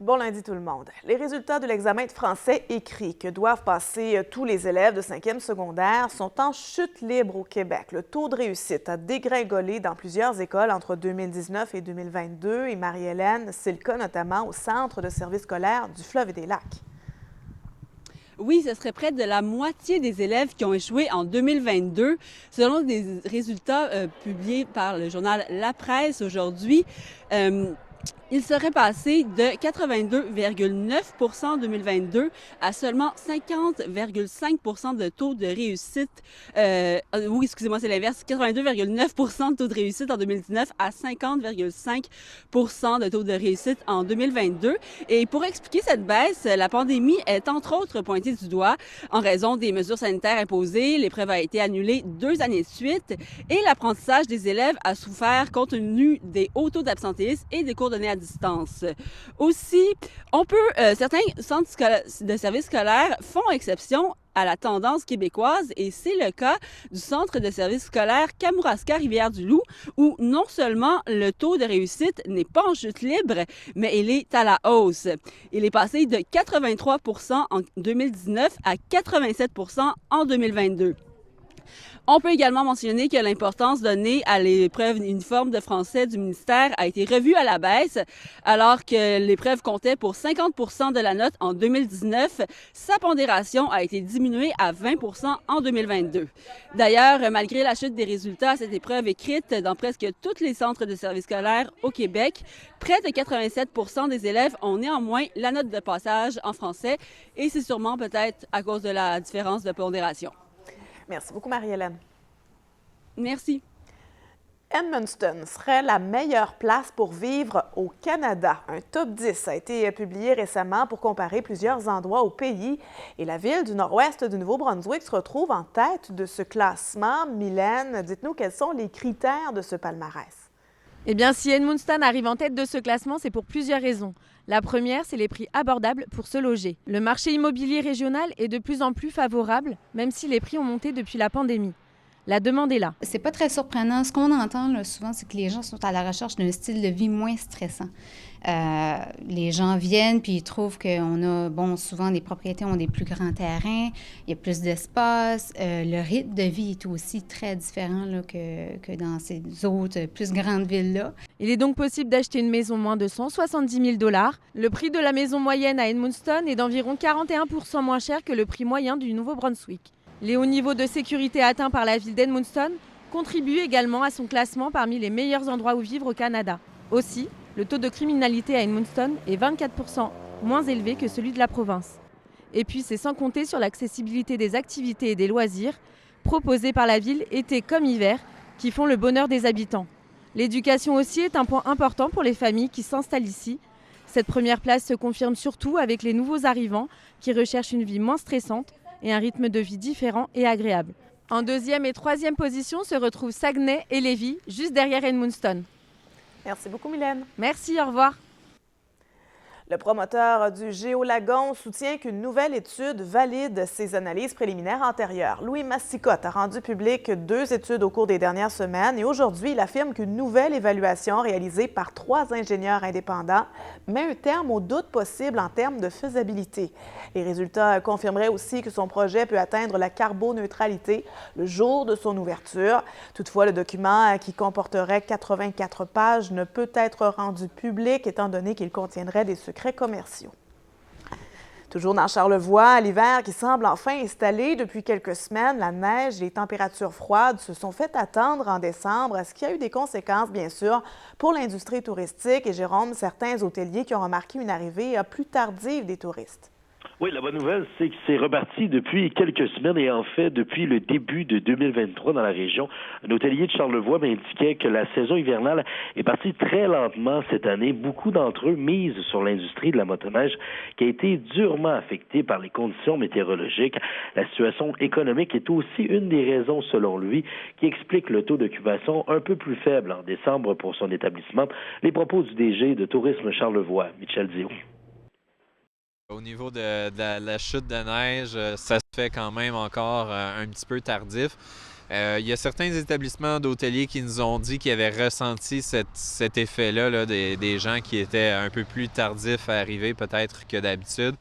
Bon lundi tout le monde. Les résultats de l'examen de français écrit que doivent passer tous les élèves de 5e secondaire sont en chute libre au Québec. Le taux de réussite a dégringolé dans plusieurs écoles entre 2019 et 2022. Et Marie-Hélène, c'est le cas notamment au Centre de services scolaires du Fleuve et des Lacs. Oui, ce serait près de la moitié des élèves qui ont échoué en 2022, selon des résultats publiés par le journal La Presse aujourd'hui. Il serait passé de 82,9 en 2022 à seulement 50,5 de taux de réussite. Oui, excusez-moi, c'est l'inverse. 82,9 de taux de réussite en 2019 à 50,5 de taux de réussite en 2022. Et pour expliquer cette baisse, la pandémie est entre autres pointée du doigt en raison des mesures sanitaires imposées. L'épreuve a été annulée 2 années de suite et l'apprentissage des élèves a souffert compte tenu des hauts taux d'absentéisme et des cours donnés à distance. Aussi, certains centres de services scolaires font exception à la tendance québécoise et c'est le cas du centre de services scolaires Kamouraska-Rivière-du-Loup où non seulement le taux de réussite n'est pas en chute libre, mais il est à la hausse. Il est passé de 83 en 2019 à 87 en 2022. On peut également mentionner que l'importance donnée à l'épreuve uniforme de français du ministère a été revue à la baisse, alors que l'épreuve comptait pour 50 de la note en 2019. Sa pondération a été diminuée à 20 en 2022. D'ailleurs, malgré la chute des résultats à cette épreuve écrite dans presque tous les centres de services scolaires au Québec, près de 87 des élèves ont néanmoins la note de passage en français et c'est sûrement peut-être à cause de la différence de pondération. Merci beaucoup, Marie-Hélène. Merci. Edmundston serait la meilleure place pour vivre au Canada. Un top 10 a été publié récemment pour comparer plusieurs endroits au pays. Et la ville du nord-ouest du Nouveau-Brunswick se retrouve en tête de ce classement. Mylène, dites-nous quels sont les critères de ce palmarès. Eh bien, si Edmundston arrive en tête de ce classement, c'est pour plusieurs raisons. La première, c'est les prix abordables pour se loger. Le marché immobilier régional est de plus en plus favorable, même si les prix ont monté depuis la pandémie. La demande est là. C'est pas très surprenant. Ce qu'on entend là, souvent, c'est que les gens sont à la recherche d'un style de vie moins stressant. Les gens viennent puis ils trouvent souvent les propriétés ont des plus grands terrains, il y a plus d'espace. Le rythme de vie est aussi très différent là, que dans ces autres plus grandes villes-là. Il est donc possible d'acheter une maison moins de 170 000 $. Le prix de la maison moyenne à Edmundston est d'environ 41 % moins cher que le prix moyen du Nouveau-Brunswick. Les hauts niveaux de sécurité atteints par la ville d'Edmundston contribuent également à son classement parmi les meilleurs endroits où vivre au Canada. Aussi, le taux de criminalité à Edmundston est 24 % moins élevé que celui de la province. Et puis, c'est sans compter sur l'accessibilité des activités et des loisirs proposés par la ville, été comme hiver, qui font le bonheur des habitants. L'éducation aussi est un point important pour les familles qui s'installent ici. Cette première place se confirme surtout avec les nouveaux arrivants qui recherchent une vie moins stressante et un rythme de vie différent et agréable. En deuxième et troisième position se retrouvent Saguenay et Lévis, juste derrière Edmundston. Merci beaucoup, Mylène. Merci, au revoir. Le promoteur du Géolagon soutient qu'une nouvelle étude valide ses analyses préliminaires antérieures. Louis Massicotte a rendu public 2 études au cours des dernières semaines et aujourd'hui, il affirme qu'une nouvelle évaluation réalisée par 3 ingénieurs indépendants met un terme aux doutes possibles en termes de faisabilité. Les résultats confirmeraient aussi que son projet peut atteindre la carboneutralité le jour de son ouverture. Toutefois, le document qui comporterait 84 pages ne peut être rendu public étant donné qu'il contiendrait des secrets commerciaux. Toujours dans Charlevoix, l'hiver qui semble enfin installé depuis quelques semaines, la neige et les températures froides se sont fait attendre en décembre, ce qui a eu des conséquences, bien sûr, pour l'industrie touristique. Et Jérôme, certains hôteliers qui ont remarqué une arrivée plus tardive des touristes. Oui, la bonne nouvelle, c'est que c'est reparti depuis quelques semaines et en fait depuis le début de 2023 dans la région. Un hôtelier de Charlevoix m'indiquait que la saison hivernale est partie très lentement cette année. Beaucoup d'entre eux misent sur l'industrie de la motoneige qui a été durement affectée par les conditions météorologiques. La situation économique est aussi une des raisons, selon lui, qui explique le taux d'occupation un peu plus faible en décembre pour son établissement. Les propos du DG de Tourisme Charlevoix, Michel Dion. Au niveau de la chute de neige, ça se fait quand même encore un petit peu tardif. Il y a certains établissements d'hôteliers qui nous ont dit qu'ils avaient ressenti cet effet-là là, des gens qui étaient un peu plus tardifs à arriver peut-être que d'habitude.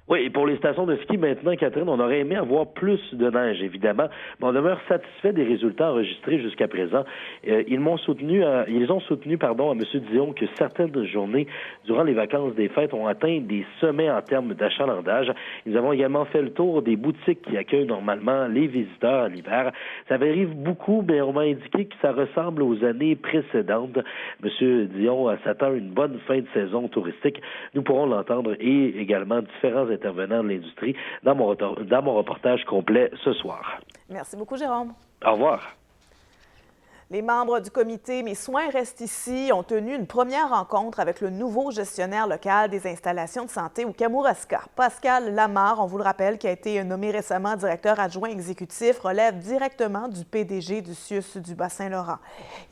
Oui, et pour les stations de ski maintenant, Catherine, on aurait aimé avoir plus de neige, évidemment, mais on demeure satisfait des résultats enregistrés jusqu'à présent. Ils ont soutenu à M. Dion que certaines journées durant les vacances des fêtes ont atteint des sommets en termes d'achalandage. Nous avons également fait le tour des boutiques qui accueillent normalement les visiteurs à l'hiver. Ça varie beaucoup, mais on m'a indiqué que ça ressemble aux années précédentes. M. Dion s'attend à une bonne fin de saison touristique. Nous pourrons l'entendre et également différents intervenants de l'industrie dans mon reportage complet ce soir. Merci beaucoup, Jérôme. Au revoir. Les membres du comité Mes soins restent ici ont tenu une première rencontre avec le nouveau gestionnaire local des installations de santé au Kamouraska. Pascal Lamarre, on vous le rappelle, qui a été nommé récemment directeur adjoint exécutif, relève directement du PDG du CIUS du Bas-Saint-Laurent.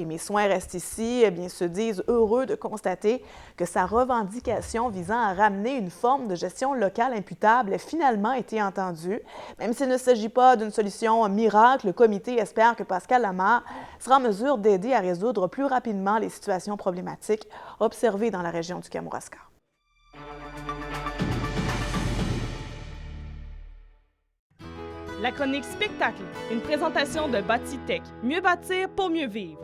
Et Mes soins restent ici, eh bien, se disent heureux de constater que sa revendication visant à ramener une forme de gestion locale imputable a finalement été entendue. Même s'il ne s'agit pas d'une solution miracle, le comité espère que Pascal Lamarre sera en mesure d'aider à résoudre plus rapidement les situations problématiques observées dans la région du Kamouraska. La chronique spectacle, une présentation de Bâti-Tech. Mieux bâtir pour mieux vivre.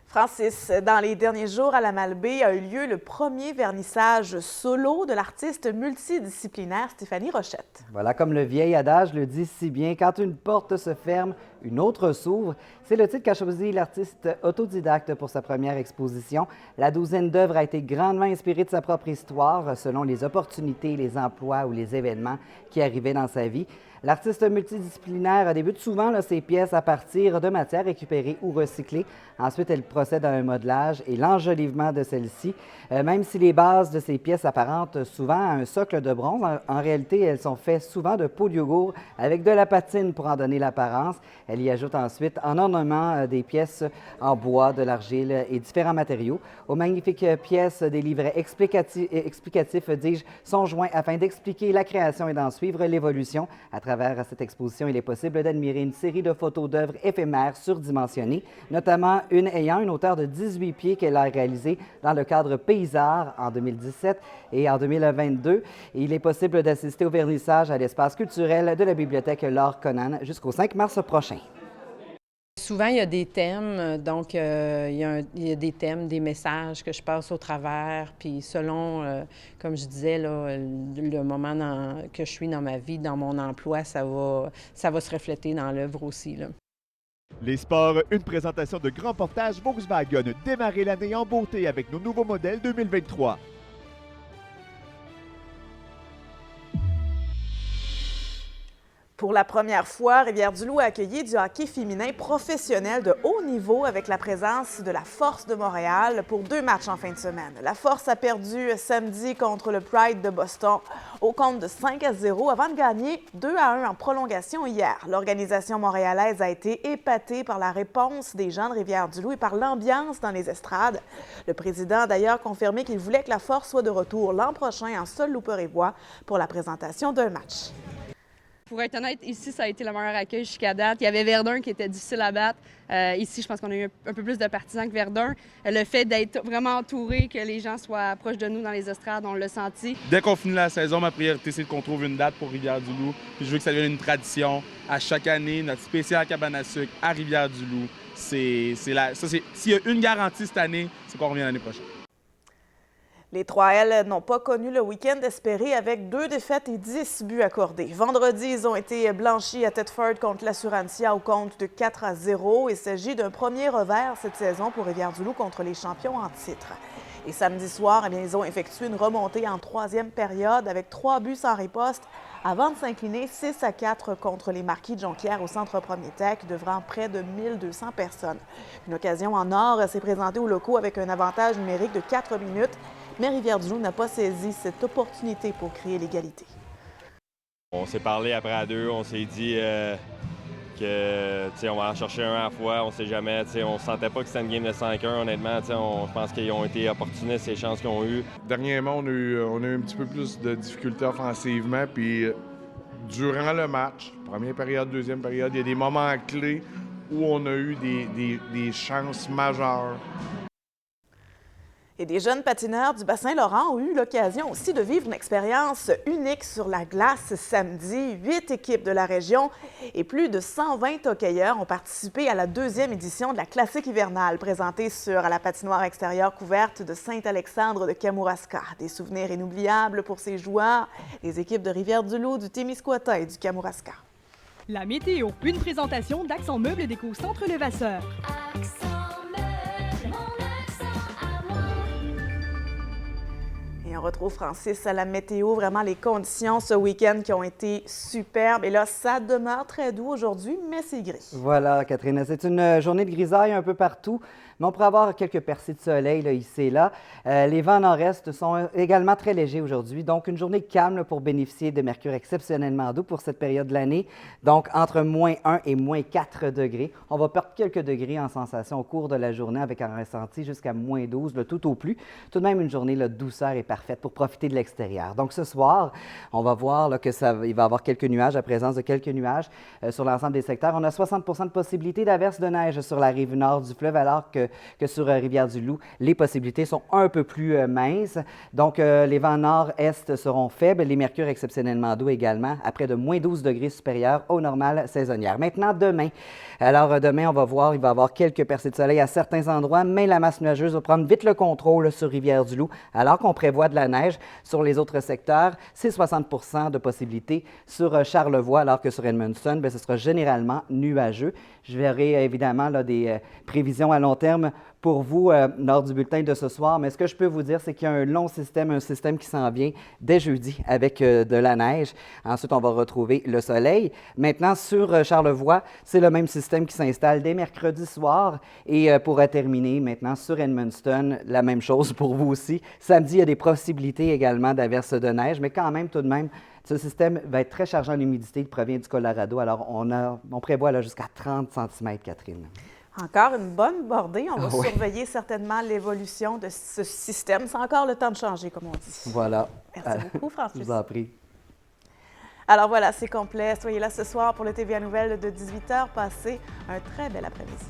Francis, dans les derniers jours à la Malbaie a eu lieu le premier vernissage solo de l'artiste multidisciplinaire Stéphanie Rochette. Voilà, comme le vieil adage le dit si bien, quand une porte se ferme, une autre s'ouvre. C'est le titre qu'a choisi l'artiste autodidacte pour sa première exposition. La douzaine d'œuvres a été grandement inspirée de sa propre histoire, selon les opportunités, les emplois ou les événements qui arrivaient dans sa vie. L'artiste multidisciplinaire débute souvent ses pièces à partir de matières récupérées ou recyclées. Ensuite, elle procède à un modelage et l'enjolivement de celles-ci. Même si les bases de ces pièces apparentent souvent à un socle de bronze, en réalité, elles sont faites souvent de peau de yogourt avec de la patine pour en donner l'apparence. Elle y ajoute ensuite en ornement des pièces en bois, de l'argile et différents matériaux. Aux magnifiques pièces, des livrets explicatifs, dis-je, sont joints afin d'expliquer la création et d'en suivre l'évolution. À travers cette exposition, il est possible d'admirer une série de photos d'œuvres éphémères surdimensionnées, notamment une ayant une hauteur de 18 pieds qu'elle a réalisée dans le cadre Paysart en 2017 et en 2022. Et il est possible d'assister au vernissage à l'espace culturel de la bibliothèque Laure Conan jusqu'au 5 mars prochain. Souvent, il y a des thèmes, donc il y a des thèmes, des messages que je passe au travers, puis selon, comme je disais, là, le moment que je suis dans ma vie, dans mon emploi, ça va se refléter dans l'œuvre aussi, là. Les sports, une présentation de grand portage Volkswagen. Démarrez l'année en beauté avec nos nouveaux modèles 2023. Pour la première fois, Rivière-du-Loup a accueilli du hockey féminin professionnel de haut niveau avec la présence de la Force de Montréal pour 2 matchs en fin de semaine. La Force a perdu samedi contre le Pride de Boston au compte de 5-0 avant de gagner 2-1 en prolongation hier. L'organisation montréalaise a été épatée par la réponse des gens de Rivière-du-Loup et par l'ambiance dans les estrades. Le président a d'ailleurs confirmé qu'il voulait que la Force soit de retour l'an prochain en Sol Louper-et-Bois pour la présentation d'un match. Pour être honnête, ici, ça a été le meilleur accueil jusqu'à date. Il y avait Verdun qui était difficile à battre. Ici, je pense qu'on a eu un peu plus de partisans que Verdun. Le fait d'être vraiment entouré, que les gens soient proches de nous dans les estrades, on l'a senti. Dès qu'on finit la saison, ma priorité, c'est qu'on trouve une date pour Rivière-du-Loup. Puis je veux que ça devienne une tradition. À chaque année, notre spécial cabane à sucre à Rivière-du-Loup, s'il y a une garantie cette année, c'est qu'on revient l'année prochaine. Les 3L n'ont pas connu le week-end espéré avec 2 défaites et 10 buts accordés. Vendredi, ils ont été blanchis à Thetford contre l'Assurantia au compte de 4-0. Il s'agit d'un premier revers cette saison pour Rivière-du-Loup contre les champions en titre. Et samedi soir, ils ont effectué une remontée en 3e période avec 3 buts sans riposte avant de s'incliner 6-4 contre les Marquis de Jonquière au Centre Prométhèque devant près de 1200 personnes. Une occasion en or s'est présentée aux locaux avec un avantage numérique de 4 minutes. Mais Rivière-du-Loup n'a pas saisi cette opportunité pour créer l'égalité. On s'est parlé après à 2, on s'est dit on va en chercher un à la fois, on ne sait jamais. On ne sentait pas que c'était une game de 5-1, honnêtement. Je pense qu'ils ont été opportunistes, ces chances qu'ils ont eues. Dernièrement, on a eu un petit peu plus de difficultés offensivement, puis durant le match, première période, deuxième période, il y a des moments clés où on a eu des chances majeures. Et des jeunes patineurs du Bassin-Laurent ont eu l'occasion aussi de vivre une expérience unique sur la glace samedi. 8 équipes de la région et plus de 120 hockeyeurs ont participé à la 2e édition de la Classique hivernale présentée sur la patinoire extérieure couverte de Saint-Alexandre de Kamouraska. Des souvenirs inoubliables pour ces joueurs, les équipes de Rivière-du-Loup, du Témiscouata et du Kamouraska. La météo, une présentation d'Accent Meubles Déco Centre Levasseur. Et on retrouve Francis à la météo. Vraiment, les conditions ce week-end qui ont été superbes. Et là, ça demeure très doux aujourd'hui, mais c'est gris. Voilà, Catherine. C'est une journée de grisaille un peu partout, mais on pourrait avoir quelques percées de soleil là, ici et là. Les vents nord-est sont également très légers aujourd'hui, donc une journée calme là, pour bénéficier de mercure exceptionnellement doux pour cette période de l'année. Donc, entre moins 1 et moins 4 degrés. On va perdre quelques degrés en sensation au cours de la journée avec un ressenti jusqu'à moins 12, là, tout au plus. Tout de même, une journée là, de douceur et parfaite pour profiter de l'extérieur. Donc, ce soir, on va voir là, il va y avoir quelques nuages, la présence de quelques nuages sur l'ensemble des secteurs. On a 60 de possibilité d'averses de neige sur la rive nord du fleuve, alors que sur Rivière-du-Loup, les possibilités sont un peu plus minces. Donc, les vents nord-est seront faibles, les mercures exceptionnellement doux également, à près de moins 12 degrés supérieurs aux normales saisonnières. Maintenant, demain. Alors, demain, on va voir, il va y avoir quelques percées de soleil à certains endroits, mais la masse nuageuse va prendre vite le contrôle sur Rivière-du-Loup, alors qu'on prévoit de la neige sur les autres secteurs. C'est 60 de possibilités sur Charlevoix, alors que sur Edmundston, bien, ce sera généralement nuageux. Je verrai évidemment là, des prévisions à long terme pour vous lors du bulletin de ce soir, mais ce que je peux vous dire, c'est qu'il y a un système qui s'en vient dès jeudi avec de la neige. Ensuite, on va retrouver le soleil. Maintenant, sur Charlevoix, c'est le même système qui s'installe dès mercredi soir. Et pour terminer, maintenant, sur Edmundston, la même chose pour vous aussi. Samedi, il y a des possibilités également d'averses de neige, mais quand même, tout de même, ce système va être très chargé en humidité. Il provient du Colorado. Alors, on prévoit là, jusqu'à 30 cm, Catherine. Encore une bonne bordée. On va surveiller certainement l'évolution de ce système. C'est encore le temps de changer, comme on dit. Voilà. Merci beaucoup, Francis. Je vous en prie. Alors voilà, c'est complet. Soyez là ce soir pour le TVA Nouvelles de 18h. Passez un très bel après-midi.